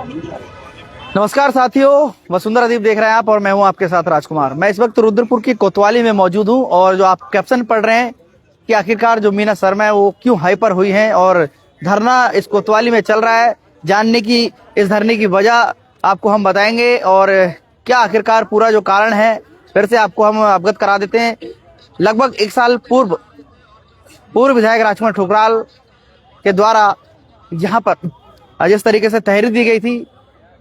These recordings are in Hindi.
नमस्कार साथियों, वसुंधरा दीप देख रहे हैं आप और मैं हूं आपके साथ राजकुमार। मैं इस वक्त रुद्रपुर की कोतवाली में मौजूद हूं और जो आप कैप्शन पढ़ रहे हैं कि आखिरकार जो मीना शर्मा है वो क्यों हाइपर हुई हैं और धरना इस कोतवाली में चल रहा है, जानने की इस धरने की वजह आपको हम बताएंगे और क्या आखिरकार पूरा जो कारण है फिर से आपको हम अवगत करा देते हैं। लगभग एक साल पूर्व विधायक राजकुमार ठुकराल के द्वारा यहाँ पर जिस तरीके से तहरीर दी गई थी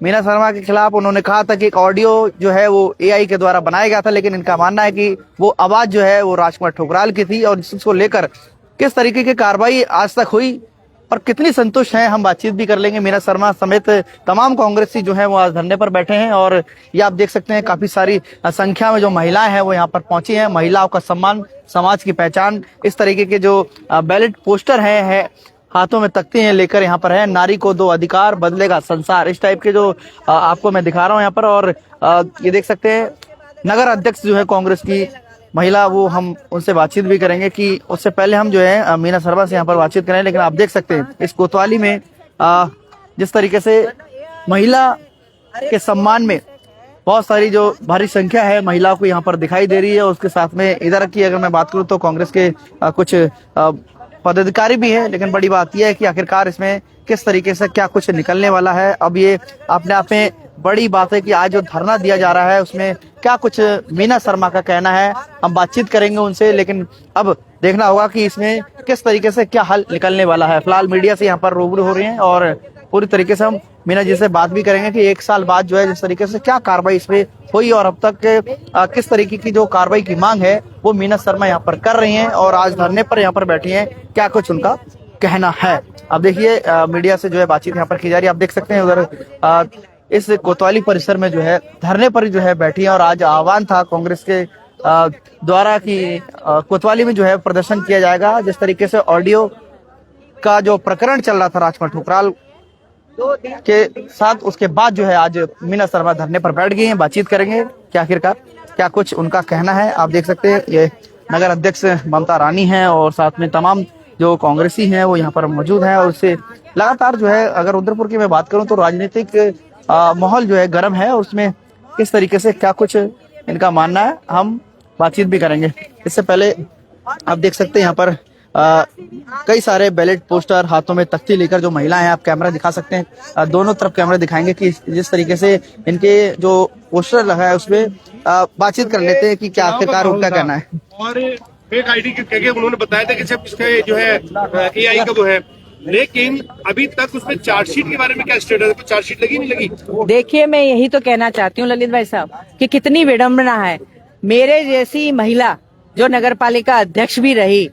मीना शर्मा के खिलाफ, उन्होंने कहा था कि एक ऑडियो जो है वो एआई के द्वारा बनाया गया था, लेकिन इनका मानना है कि वो आवाज जो है वो राजकुमार ठुकराल की थी। और इसको लेकर किस तरीके की कार्रवाई आज तक हुई और कितनी संतुष्ट हैं, हम बातचीत भी कर लेंगे। मीना शर्मा समेत तमाम कांग्रेसी जो है वो आज धरने पर बैठे हैं और ये आप देख सकते हैं काफी सारी संख्या में जो महिलाएं हैं वो यहाँ पर पहुंची हैं। महिलाओं का सम्मान, समाज की पहचान, इस तरीके के जो बैलेट पोस्टर है हाथों में तख्ती हैं लेकर यहाँ पर है। नारी को दो अधिकार, बदलेगा संसार, इस टाइप के जो आपको मैं दिखा रहा हूँ यहाँ पर। और ये देख सकते हैं नगर अध्यक्ष जो है कांग्रेस की महिला, वो हम उनसे बातचीत भी करेंगे कि उससे पहले हम जो है मीना शर्मा से यहाँ पर बातचीत करें। लेकिन आप देख सकते हैं इस कोतवाली में जिस तरीके से महिला के सम्मान में बहुत सारी जो भारी संख्या है महिलाओं को यहाँ पर दिखाई दे रही है। उसके साथ में इधर की अगर मैं बात करूँ तो कांग्रेस के कुछ पदाधिकारी भी है, लेकिन बड़ी बात यह है कि आखिरकार इसमें किस तरीके से क्या कुछ निकलने वाला है। अब ये अपने आप में बड़ी बात है कि आज जो धरना दिया जा रहा है उसमें क्या कुछ मीना शर्मा का कहना है, हम बातचीत करेंगे उनसे। लेकिन अब देखना होगा कि इसमें किस तरीके से क्या हल निकलने वाला है। फिलहाल मीडिया से यहाँ पर रूबरू हो रही हैं और पूरी तरीके से हम मीना जी से बात भी करेंगे कि एक साल बाद जो है जिस तरीके से क्या कार्रवाई इसमें हुई और अब तक किस तरीके की जो कार्रवाई की मांग है वो मीना शर्मा यहाँ पर कर रही हैं और आज धरने पर यहाँ पर बैठी हैं, क्या कुछ उनका कहना है। अब देखिए मीडिया से जो है बातचीत यहाँ पर की जा रही है। आप देख सकते हैं उधर इस कोतवाली परिसर में जो है धरने पर जो है बैठी है और आज आह्वान था कांग्रेस के द्वारा कि कोतवाली में जो है प्रदर्शन किया जाएगा। जिस तरीके से ऑडियो का जो प्रकरण चल रहा था राजकुमार ठुकराल के साथ, उसके बाद जो है आज मीना शर्मा धरने पर बैठ गई हैं। बातचीत करेंगे क्या आखिरकार क्या कुछ उनका कहना है। आप देख सकते हैं ये नगर अध्यक्ष ममता रानी हैं और साथ में तमाम जो कांग्रेसी हैं वो यहाँ पर मौजूद हैं। और उससे लगातार जो है अगर रुद्रपुर की मैं बात करूं तो राजनीतिक माहौल जो है गर्म है और उसमें किस तरीके से क्या कुछ इनका मानना है हम बातचीत भी करेंगे। इससे पहले आप देख सकते हैं यहाँ पर कई सारे बैलेट पोस्टर, हाथों में तख्ती लेकर जो महिलाएं हैं, आप कैमरा दिखा सकते हैं, दोनों तरफ कैमरा दिखाएंगे कि जिस तरीके से इनके जो पोस्टर लगा है उसमें बातचीत कर लेते हैं कि क्या आखिरकार उनका कहना है। और फेक आईडी के उन्होंने बताया था कि सिर्फ इसके जो है एआई का वो है, लेकिन अभी तक उसमें चार्जशीट के बारे में क्या स्टेटस है? चार्जशीट लगी नहीं लगी? देखिए, मैं यही तो कहना चाहती हूँ ललित भाई साहब कि कितनी विडम्बना है। मेरे जैसी महिला जो नगर पालिका अध्यक्ष भी रही,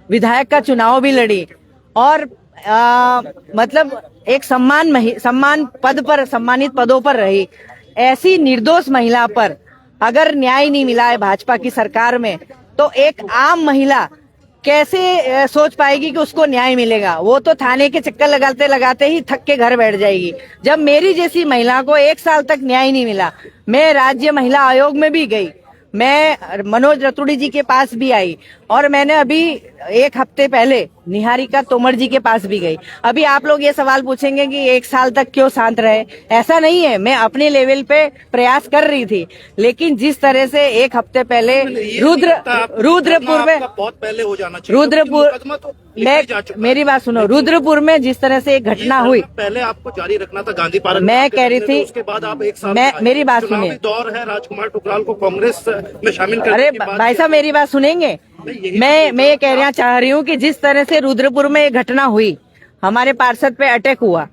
विधायक का चुनाव भी लड़ी और मतलब एक सम्मान पद पर, सम्मानित पदों पर रही, ऐसी निर्दोष महिला पर अगर न्याय नहीं मिला है भाजपा की सरकार में, तो एक आम महिला कैसे सोच पाएगी कि उसको न्याय मिलेगा। वो तो थाने के चक्कर लगाते लगाते ही थक के घर बैठ जाएगी। जब मेरी जैसी महिला को एक साल तक न्याय नहीं मिला, मैं राज्य महिला आयोग में भी गई, मैं मनोज रतुड़ी जी के पास भी आई और मैंने अभी एक हफ्ते पहले निहारिका तोमर जी के पास भी गई। अभी आप लोग ये सवाल पूछेंगे कि एक साल तक क्यों शांत रहे। ऐसा नहीं है, मैं अपने लेवल पे प्रयास कर रही थी, लेकिन जिस तरह से एक हफ्ते पहले रुद्रपुर में, बहुत पहले हो जाना चाहिए रुद्रपुर, मेरी बात सुनो, रुद्रपुर में जिस तरह से एक घटना हुई, पहले आपको जारी रखना था गांधी पार्क। मैं कह रही थी, उसके बाद आप एक साल, मेरी बात सुनिए, दौर है राजकुमार ठुकराल को कांग्रेस में शामिल करने। अरे भाई साहब मेरी बात सुनेंगे। मैं ये कहना चाह रही हूँ कि जिस तरह से रुद्रपुर में एक घटना हुई, हमारे पार्षद पे अटैक हुआ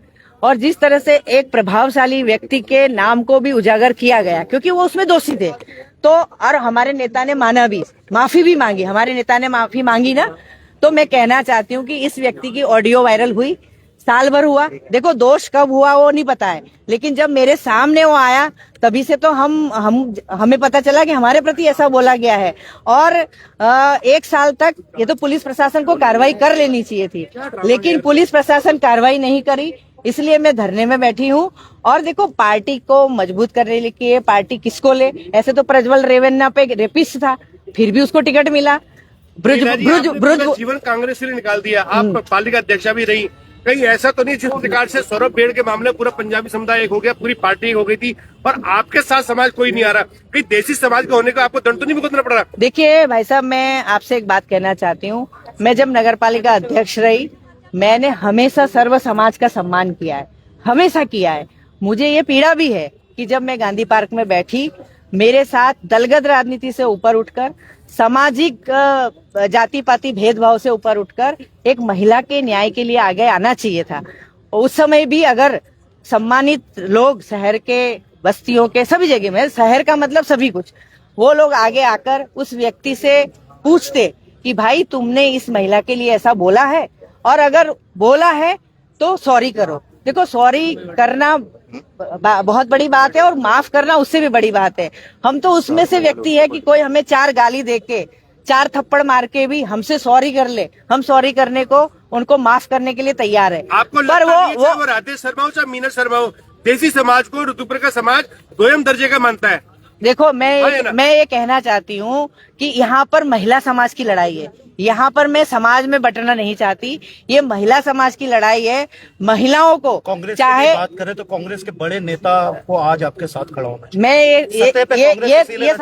और जिस तरह से एक प्रभावशाली व्यक्ति के नाम को भी उजागर किया गया क्योंकि वो उसमें दोषी थे, तो और हमारे नेता ने माना भी, माफी भी मांगी, हमारे नेता ने माफी मांगी ना, तो मैं कहना चाहती हूँ कि इस व्यक्ति की ऑडियो वायरल हुई, साल भर हुआ। देखो दोष कब हुआ वो नहीं पता है, लेकिन जब मेरे सामने वो आया तभी से तो हमें पता चला कि हमारे प्रति ऐसा बोला गया है। और एक साल तक ये तो पुलिस प्रशासन को कार्रवाई कर लेनी चाहिए थी, लेकिन पुलिस प्रशासन कार्रवाई नहीं करी, इसलिए मैं धरने में बैठी हूँ। और देखो, पार्टी को मजबूत करने के लिए पार्टी किसको ले, ऐसे तो प्रज्वल रेवन्ना पे रेपिस्ट था, फिर भी उसको टिकट मिला। ब्रुज जीवन कांग्रेस से निकाल दिया, आप पालिका अध्यक्षा भी रही, कहीं ऐसा तो नहीं जिस प्रकार से सौरभ बेड़ के मामले पूरा पंजाबी समुदाय एक हो गया, पूरी पार्टी एक हो गई थी और आपके साथ समाज कोई नहीं आ रहा, कहीं देसी समाज के होने का आपको दंड तो नहीं भुगतना पड़ रहा? देखिए भाई साहब, मैं आपसे एक बात कहना चाहती हूँ। मैं जब नगर पालिका अध्यक्ष रही, मैंने हमेशा सर्व समाज का सम्मान किया है, हमेशा किया है। मुझे ये पीड़ा भी है कि जब मैं गांधी पार्क में बैठी, मेरे साथ दलगत राजनीति से ऊपर उठकर, सामाजिक जाति पाति भेदभाव से ऊपर उठकर एक महिला के न्याय के लिए आगे आना चाहिए था। उस समय भी अगर सम्मानित लोग शहर के, बस्तियों के, सभी जगह में, शहर का मतलब सभी कुछ, वो लोग आगे आकर उस व्यक्ति से पूछते कि भाई तुमने इस महिला के लिए ऐसा बोला है, और अगर बोला है तो सॉरी करो। देखो, सॉरी करना बहुत बड़ी बात है और माफ करना उससे भी बड़ी बात है। हम तो उसमें से व्यक्ति है कि कोई हमें 4 गाली दे के, 4 थप्पड़ मार के भी हमसे सॉरी कर ले, हम सॉरी करने को, उनको माफ करने के लिए तैयार है। आपको पर वो राधेश शर्मा हो चाहे मीना शर्मा हो, देसी समाज को ऋतुपर का समाज दोयम दर्जे का मानता है। देखो, मैं ये कहना चाहती हूँ कि यहाँ पर महिला समाज की लड़ाई है। यहाँ पर मैं समाज में बंटना नहीं चाहती, ये महिला समाज की लड़ाई है। महिलाओं को कांग्रेस चाहे की बात करें तो कांग्रेस के बड़े नेता को आज आपके साथ खड़ा होना चाहिए। मैं ये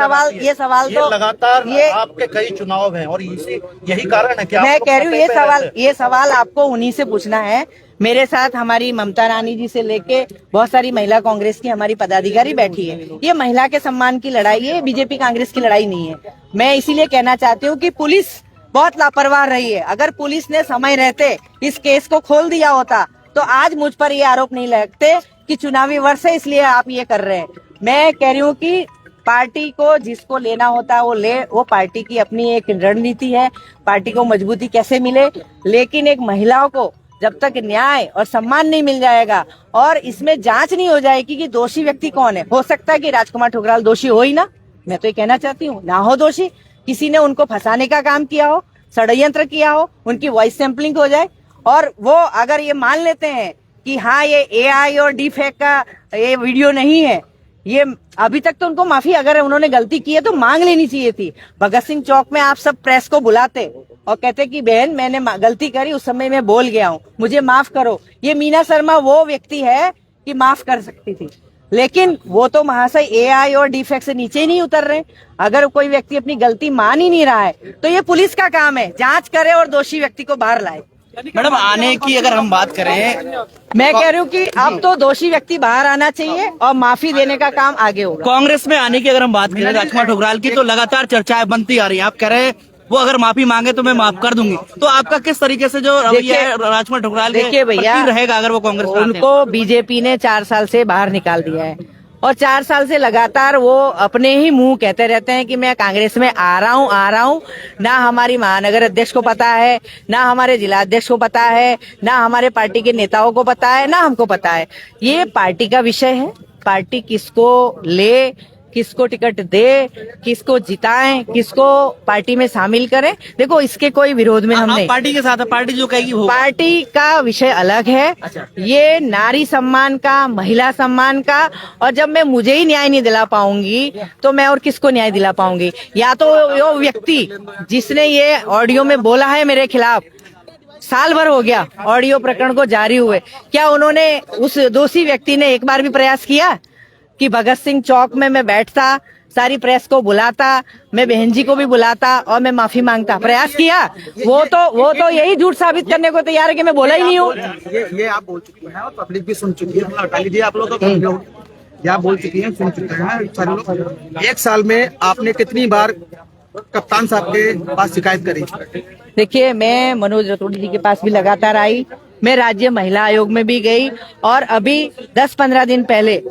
सवाल तो लगातार आपके कई चुनाव हैं और यही कारण है कि मैं कह रही हूँ ये सवाल आपको उन्हीं से पूछना है। मेरे साथ हमारी ममता रानी जी से लेके बहुत सारी महिला कांग्रेस की हमारी पदाधिकारी बैठी है। ये महिला के सम्मान की लड़ाई है, बीजेपी कांग्रेस की लड़ाई नहीं है। मैं इसीलिए कहना चाहती हूँ कि पुलिस बहुत लापरवाह रही है। अगर पुलिस ने समय रहते इस केस को खोल दिया होता तो आज मुझ पर ये आरोप नहीं लगते कि चुनावी वर्ष है इसलिए आप ये कर रहे हैं। मैं कह रही हूँ कि पार्टी को जिसको लेना होता है वो ले, वो पार्टी की अपनी एक रणनीति है, पार्टी को मजबूती कैसे मिले। लेकिन एक महिलाओं को जब तक न्याय और सम्मान नहीं मिल जाएगा और इसमें जांच नहीं हो जाएगी कि दोषी व्यक्ति कौन है, हो सकता है कि राजकुमार ठुकराल दोषी हो ही ना, मैं तो ये कहना चाहती हूँ, ना हो दोषी, किसी ने उनको फंसाने का काम किया हो, षड्यंत्र किया हो, उनकी वॉइस सैंपलिंग हो जाए और वो अगर ये मान लेते हैं कि हाँ ये एआई और डीफेक का ये वीडियो नहीं है, ये अभी तक तो उनको माफी, अगर उन्होंने गलती की है तो मांग लेनी चाहिए थी। भगत सिंह चौक में आप सब प्रेस को बुलाते और कहते कि बहन मैंने गलती करी, उस समय मैं बोल गया हूँ, मुझे माफ करो। ये मीना शर्मा वो व्यक्ति है कि माफ कर सकती थी, लेकिन वो तो महाशय एआई और डीफेक्ट से नीचे ही नहीं उतर रहे। अगर कोई व्यक्ति अपनी गलती मान ही नहीं रहा है तो ये पुलिस का काम है, जांच करे और दोषी व्यक्ति को बाहर लाए। मैडम, आने की अगर हम बात करें, मैं कह रही हूँ कि अब तो दोषी व्यक्ति बाहर आना चाहिए और माफी देने का काम आगे होगा। कांग्रेस में आने की अगर हम बात करें राजकुमार ठुकराल की, तो लगातार चर्चाएं बनती आ रही हैं। आप कह रहे हैं वो अगर माफी मांगे तो मैं माफ कर दूंगी, तो आपका किस तरीके से जो रवैया है राजकुमार ठुकराल के प्रति रहेगा अगर वो कांग्रेस में? उनको बीजेपी ने 4 साल से बाहर निकाल दिया है और 4 साल से लगातार वो अपने ही मुंह कहते रहते हैं कि मैं कांग्रेस में आ रहा हूँ। ना हमारी महानगर अध्यक्ष को पता है, ना हमारे जिला अध्यक्ष को पता है, ना हमारे पार्टी के नेताओं को पता है, ना हमको पता है। ये पार्टी का विषय है, पार्टी किसको ले, किसको टिकट दे, किसको जिताएं, किसको पार्टी में शामिल करें, देखो इसके कोई विरोध में हम नहीं। पार्टी के साथ है, पार्टी जो कहेगी वो। पार्टी का विषय अलग है। ये नारी सम्मान का, महिला सम्मान का, और जब मैं मुझे ही न्याय नहीं दिला पाऊंगी तो मैं और किसको न्याय दिला पाऊंगी? या तो वो व्यक्ति जिसने ये ऑडियो में बोला है मेरे खिलाफ, साल भर हो गया ऑडियो प्रकरण को जारी हुए, क्या उन्होंने, उस दोषी व्यक्ति ने एक बार भी प्रयास किया कि भगत सिंह चौक में मैं बैठता, सारी प्रेस को बुलाता, मैं बहन जी को भी बुलाता और मैं माफी मांगता? प्रयास किया? वो तो यही झूठ साबित करने को तैयार है कि मैं बोला ही नहीं हूँ। ये आप बोल चुकी हैं और पब्लिक भी सुन चुकी है, हटा लीजिए आप लोग, ये आप बोल चुकी हैं, सुन चुके हैं सारे लोग। 1 साल में आपने कितनी बार कप्तान साहब के पास शिकायत करी? देखिए, मैं मनोज रतोड़ी जी के पास भी लगातार आई, मैं राज्य महिला आयोग में भी गई और अभी 10-15 दिन पहले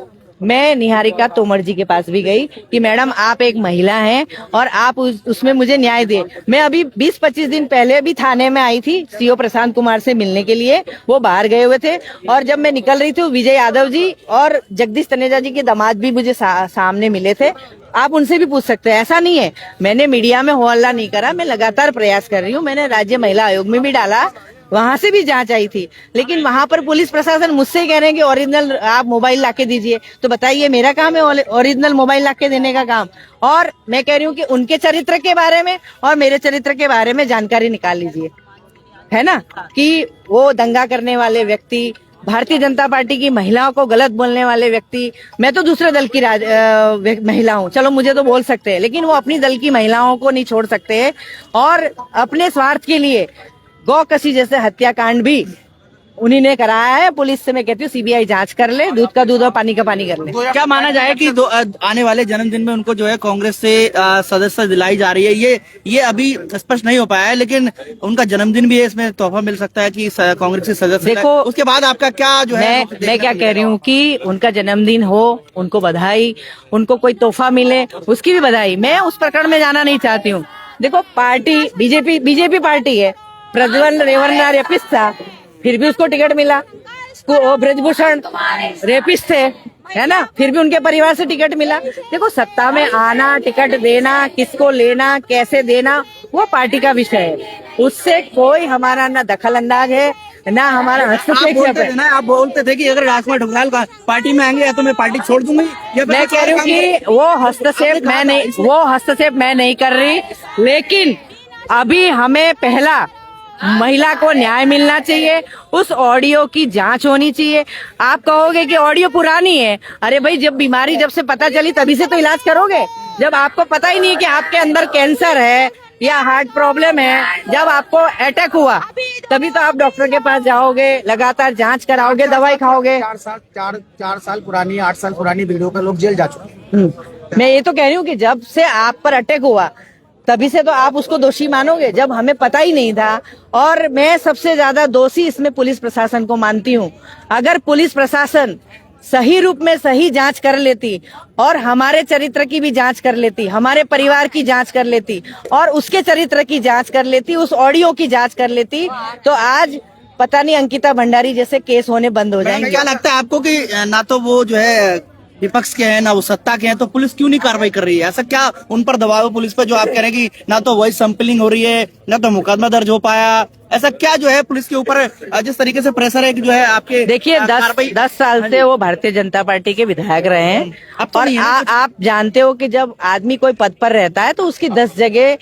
मैं निहारिका तोमर जी के पास भी गई कि मैडम आप एक महिला हैं और आप उसमें मुझे न्याय दें। मैं अभी 20-25 दिन पहले भी थाने में आई थी सीओ प्रशांत कुमार से मिलने के लिए, वो बाहर गए हुए थे और जब मैं निकल रही थी विजय यादव जी और जगदीश तनेजा जी के दामाद भी मुझे सामने मिले थे। आप उनसे भी पूछ सकते हैं, ऐसा नहीं है मैंने मीडिया में हो हल्ला नहीं करा, मैं लगातार प्रयास कर रही हूँ। मैंने राज्य महिला आयोग में भी डाला, वहां से भी जांच आई थी, लेकिन वहां पर पुलिस प्रशासन मुझसे कह रहे हैं कि ओरिजिनल आप मोबाइल लाके दीजिए। तो बताइए, मेरा काम है ओरिजिनल मोबाइल लाके देने का काम? और मैं कह रही हूँ कि उनके चरित्र के बारे में और मेरे चरित्र के बारे में जानकारी निकाल लीजिए। है ना, कि वो दंगा करने वाले व्यक्ति, भारतीय जनता पार्टी की महिलाओं को गलत बोलने वाले व्यक्ति, मैं तो दूसरे दल की महिला हूँ, चलो मुझे तो बोल सकते हैं, लेकिन वो अपनी दल की महिलाओं को नहीं छोड़ सकते और अपने स्वार्थ के लिए गौकसी जैसे हत्याकांड भी उन्हीं ने कराया है। पुलिस से मैं कहती हूँ सीबीआई जांच कर ले, दूध का दूध और पानी का पानी कर ले। क्या माना जाए कि आने वाले जन्मदिन में उनको जो है कांग्रेस से सदस्य दिलाई जा रही है, ये अभी स्पष्ट नहीं हो पाया है, लेकिन उनका जन्मदिन भी है, इसमें तोहफा मिल सकता है कि कांग्रेस के सदस्य। देखो, उसके बाद आपका क्या जो है, मैं क्या कह रही हूँ कि उनका जन्मदिन हो, उनको बधाई, उनको कोई तोहफा मिले उसकी भी बधाई। मैं उस प्रकरण में जाना नहीं चाहती हूँ। देखो, पार्टी बीजेपी पार्टी है, प्रज्वल रेवन्ना रेपिस्ट था, फिर भी उसको टिकट मिला। ब्रजभूषण रेपिस्ट थे, है ना, फिर भी उनके परिवार से टिकट मिला। देखो, सत्ता में आना, टिकट देना, किसको लेना, कैसे देना, वो पार्टी का विषय है, उससे कोई हमारा ना दखल अंदाज है ना हमारा हस्तक्षेप है। आप बोलते थे कि अगर राजकुमार ठुकराल पार्टी में आएंगे या तो मैं पार्टी छोड़ दूंगी। मैं कह रही हूँ कि वो हस्तक्षेप मैं नहीं कर रही, लेकिन अभी हमें पहला महिला को न्याय मिलना चाहिए, उस ऑडियो की जांच होनी चाहिए। आप कहोगे कि ऑडियो पुरानी है, अरे भाई, जब बीमारी जब से पता चली तभी से तो इलाज करोगे। जब आपको पता ही नहीं कि आपके अंदर कैंसर है या हार्ट प्रॉब्लम है, जब आपको अटैक हुआ तभी तो आप डॉक्टर के पास जाओगे, लगातार जांच कराओगे, दवाई खाओगे। 4 साल पुरानी, 8 साल पुरानी वीडियो पर लोग जेल जा चुके। मैं ये तो कह रही हूँ कि जब से आप पर अटैक हुआ तभी से तो आप उसको दोषी मानोगे, जब हमें पता ही नहीं था। और मैं सबसे ज्यादा दोषी इसमें पुलिस प्रशासन को मानती हूँ। अगर पुलिस प्रशासन सही रूप में सही जांच कर लेती और हमारे चरित्र की भी जांच कर लेती, हमारे परिवार की जांच कर लेती और उसके चरित्र की जांच कर लेती, उस ऑडियो की जांच कर लेती, तो आज पता नहीं अंकिता भंडारी जैसे केस होने बंद हो जाएंगे। क्या लगता है आपको कि ना तो वो जो है विपक्ष के हैं ना वो सत्ता के हैं, तो पुलिस क्यों नहीं कार्रवाई कर रही है? ऐसा क्या उन पर दबाव है पुलिस पर जो आप कह रहे हैं कि ना तो वॉइस सैंपलिंग हो रही है ना तो मुकदमा दर्ज हो पाया? ऐसा क्या जो है पुलिस के ऊपर जिस तरीके से प्रेशर है कि जो है आपके? देखिए, 10 साल से वो भारतीय जनता पार्टी के विधायक रहे हैं। अब तो और आप जानते हो कि जब आदमी कोई पद पर रहता है तो उसकी 10 जगह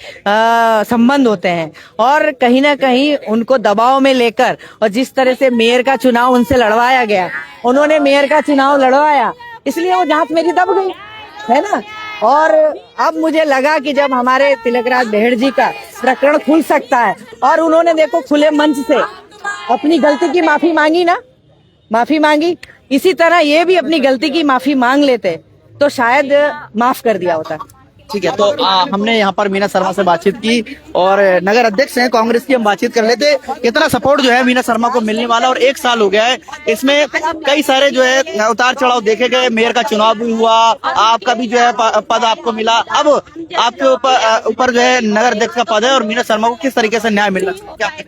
संबंध होते हैं, और कहीं ना कहीं उनको दबाव में लेकर, और जिस तरह से मेयर का चुनाव उनसे लड़वाया गया, उन्होंने मेयर का चुनाव लड़वाया, इसलिए वो जांच मेरी दब गई, है ना। और अब मुझे लगा कि जब हमारे तिलकराज बेहड़ जी का प्रकरण खुल सकता है, और उन्होंने देखो खुले मंच से अपनी गलती की माफी मांगी ना, माफी मांगी, इसी तरह ये भी अपनी गलती की माफी मांग लेते तो शायद माफ कर दिया होता। ठीक है, तो हमने यहाँ पर मीना शर्मा से बातचीत की और नगर अध्यक्ष हैं कांग्रेस की, हम बातचीत कर लेते। कितना सपोर्ट जो है मीना शर्मा को मिलने वाला, और 1 साल हो गया है, इसमें कई सारे जो है उतार चढ़ाव देखे गए, मेयर का चुनाव भी हुआ, आपका भी जो है पद आपको मिला, अब आपके ऊपर जो है नगर अध्यक्ष का पद है, और मीना शर्मा को किस तरीके से न्याय मिलना चाहिए?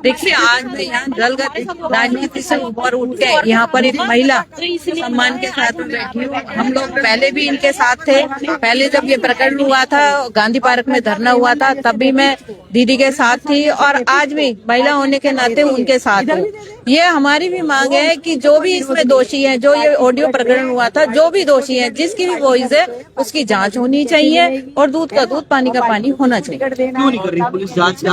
देखिए, आज मैं यहाँ दलगत राजनीति से ऊपर उठ के यहाँ पर एक महिला सम्मान के साथ बैठी हूँ। हम लोग पहले भी इनके साथ थे, पहले जब ये प्रकरण हुआ था, गांधी पार्क में धरना हुआ था, तब भी मैं दीदी के साथ थी, और आज भी महिला होने के नाते उनके साथ हूँ। ये हमारी भी मांग है कि जो भी इसमें दोषी है, जो ये ऑडियो प्रकरण हुआ था, जो भी दोषी है, जिसकी भी वॉइस है, उसकी जांच होनी चाहिए, और दूध का दूध पानी का पानी होना चाहिए। क्यों नहीं कर रही पुलिस जांच?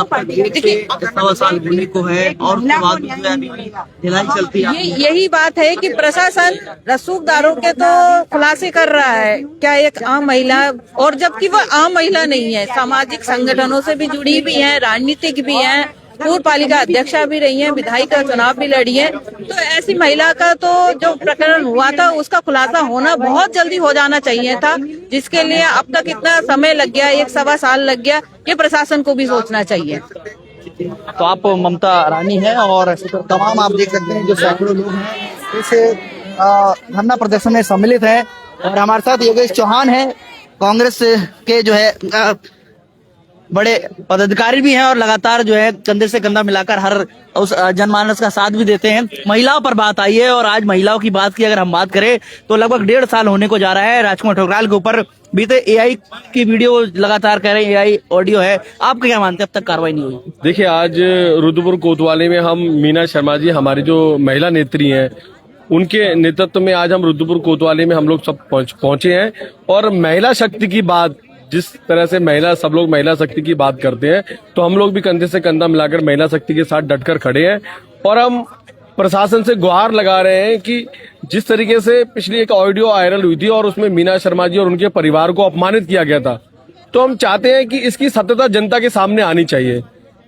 सवा साल होने को है और उसके बाद ढिलाई चलती है। यही बात है कि प्रशासन रसूखदारों के तो खुलासे कर रहा है, क्या एक आम महिला, और जबकि वो आम महिला नहीं है, सामाजिक संगठनों से भी जुड़ी भी है, राजनीतिक भी है, पूर्व पालिका अध्यक्षा भी रही है, विधायक का चुनाव भी लड़ी है। तो ऐसी महिला का तो जो प्रकरण हुआ था उसका खुलासा होना बहुत जल्दी हो जाना चाहिए था, जिसके लिए अब तक इतना समय लग गया, 1-1.25 साल लग गया, ये प्रशासन को भी सोचना चाहिए। तो आप ममता रानी है और तमाम आप देख सकते हैं जो सैकड़ों लोग हैं इस धरना प्रदर्शन में सम्मिलित हैं, और हमारे साथ योगेश चौहान है, कांग्रेस के जो है बड़े पदाधिकारी भी हैं और लगातार जो है कंधे से कंधा मिलाकर हर उस जनमानस का साथ भी देते हैं। महिलाओं पर बात आई है, और आज महिलाओं की बात की अगर हम बात करें तो लगभग 1.5 साल होने को जा रहा है राजकुमार ठुकराल के ऊपर बीते एआई की वीडियो लगातार कह रहे हैं, एआई ऑडियो है, आप क्या मानते हैं अब तक कार्रवाई नहीं हुई? देखिए, आज रुद्रपुर कोतवाली में हम मीना शर्मा जी, हमारी जो महिला नेत्री हैं, उनके नेतृत्व में आज हम रुद्रपुर कोतवाली में हम लोग सब पहुंचे हैं, और महिला शक्ति की बात जिस तरह से महिला सब लोग महिला शक्ति की बात करते हैं, तो हम लोग भी कंधे से कंधा मिलाकर महिला शक्ति के साथ डटकर खड़े हैं और हम प्रशासन से गुहार लगा रहे हैं कि जिस तरीके से पिछली एक ऑडियो वायरल हुई थी और उसमें मीना शर्मा जी और उनके परिवार को अपमानित किया गया था, तो हम चाहते हैं कि इसकी सत्यता जनता के सामने आनी चाहिए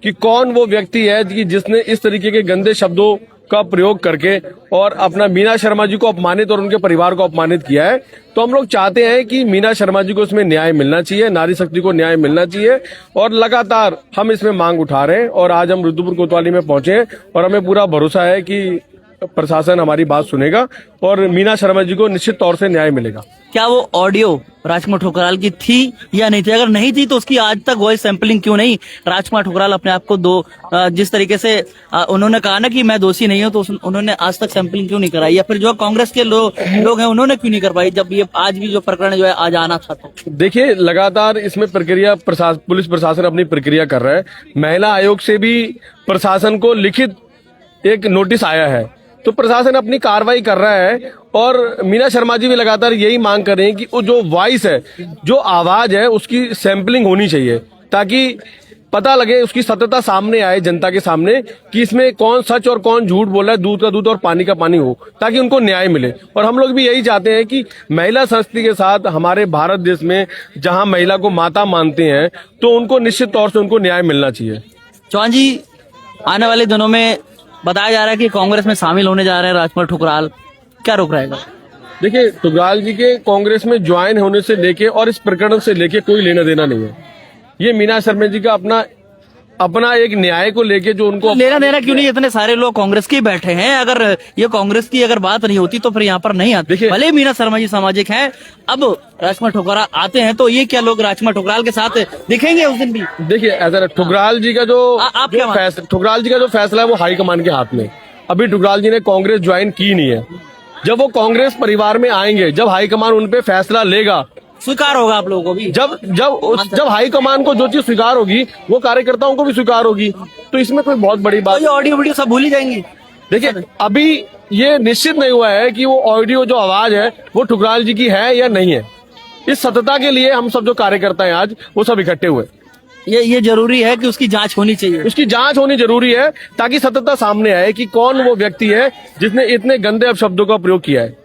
कि कौन वो व्यक्ति है कि जिसने इस तरीके के गंदे शब्दों का प्रयोग करके और अपना मीना शर्मा जी को अपमानित और उनके परिवार को अपमानित किया है। तो हम लोग चाहते हैं कि मीना शर्मा जी को इसमें न्याय मिलना चाहिए, नारी शक्ति को न्याय मिलना चाहिए और लगातार हम इसमें मांग उठा रहे हैं और आज हम रुद्रपुर कोतवाली में पहुंचे हैं और हमें पूरा भरोसा है कि प्रशासन हमारी बात सुनेगा और मीना शर्मा जी को निश्चित तौर से न्याय मिलेगा। क्या वो ऑडियो राजकुमार ठुकराल की थी या नहीं थी? अगर नहीं थी तो उसकी आज तक वॉइस सैंपलिंग क्यों नहीं? राजकुमार ठुकराल अपने आप को जिस तरीके से उन्होंने कहा ना कि मैं दोषी नहीं हूं, तो उन्होंने आज तक सैंपलिंग क्यों नहीं कराई? या फिर जो कांग्रेस के लोग हैं उन्होंने क्यों नहीं करवाई, जब ये आज भी जो प्रकरण जो है आज आना था? तो देखिए, लगातार इसमें प्रक्रिया पुलिस प्रशासन अपनी प्रक्रिया कर रहा है। महिला आयोग से भी प्रशासन को लिखित एक नोटिस आया है, तो प्रशासन अपनी कार्रवाई कर रहा है और मीना शर्मा जी भी लगातार यही मांग कर रहे हैं कि वो जो वॉइस है, जो आवाज है, उसकी सैंपलिंग होनी चाहिए ताकि पता लगे, उसकी सत्यता सामने आए जनता के सामने कि इसमें कौन सच और कौन झूठ बोल रहा है, दूध का दूध और पानी का पानी हो, ताकि उनको न्याय मिले। और हम लोग भी यही चाहते हैं कि महिला संस्कृति के साथ हमारे भारत देश में जहां महिला को माता मानते हैं, तो उनको निश्चित तौर से उनको न्याय मिलना चाहिए। चौहान जी, आने वाले दिनों में बताया जा रहा है कि कांग्रेस में शामिल होने जा रहे हैं राजकुमार ठुकराल, क्या रोक रहेगा? देखिए, ठुकराल जी के कांग्रेस में ज्वाइन होने से लेके और इस प्रकरण से लेके कोई लेना देना नहीं है। ये मीना शर्मा जी का अपना एक न्याय को लेके जो उनको लेना देना क्यों नहीं? इतने सारे लोग कांग्रेस के बैठे हैं, अगर ये कांग्रेस की अगर बात नहीं होती तो फिर यहाँ पर नहीं आते। देखिए, भले मीना शर्मा जी सामाजिक हैं, अब राजकुमार ठुकराल आते हैं तो ये क्या लोग राजकुमार ठुकराल के साथ दिखेंगे उस दिन भी? देखिए, ऐसा ठुकराल जी का ठुकराल जी का जो फैसला है वो हाईकमान के हाथ में। अभी ठुकराल जी ने कांग्रेस ज्वाइन की नहीं है। जब वो कांग्रेस परिवार में आएंगे, जब हाईकमान उन पे फैसला लेगा, स्वीकार होगा आप लोगों को भी, जब हाईकमान को जो चीज स्वीकार होगी वो कार्यकर्ताओं को भी स्वीकार होगी, तो इसमें कोई बहुत बड़ी बात। ये ऑडियो वीडियो सब भूल ही जाएंगे। देखिए, अभी ये निश्चित नहीं हुआ है कि वो ऑडियो जो आवाज है वो ठुकराल जी की है या नहीं है। इस सत्यता के लिए हम सब जो कार्यकर्ता हैं आज, वो सब इकट्ठे हुए। ये जरूरी है कि उसकी जांच होनी चाहिए। उसकी जांच होनी जरूरी है ताकि सत्यता सामने आए कि कौन वो व्यक्ति है जिसने इतने गंदे अपशब्दों का प्रयोग किया है।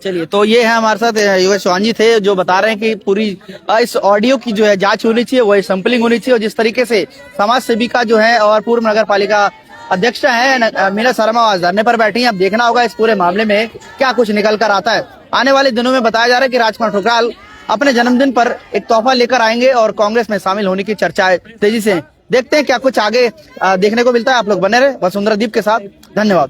चलिए, तो ये है हमारे साथ युवराज चौहान जी थे जो बता रहे हैं कि पूरी इस ऑडियो की जो है जांच होनी चाहिए, वही सैंपलिंग होनी चाहिए और जिस तरीके से समाज सेविका जो है और पूर्व नगर पालिका अध्यक्ष है मीना शर्मा आज धरने पर बैठी हैं। अब देखना होगा इस पूरे मामले में क्या कुछ निकल कर आता है। आने वाले दिनों में बताया जा रहा है कि राजकुमार ठुकराल अपने जन्मदिन पर एक तोहफा लेकर आएंगे और कांग्रेस में शामिल होने की चर्चा तेजी से। देखते हैं क्या कुछ आगे देखने को मिलता है। आप लोग बने रहे वसुंधरा दीप के साथ। धन्यवाद।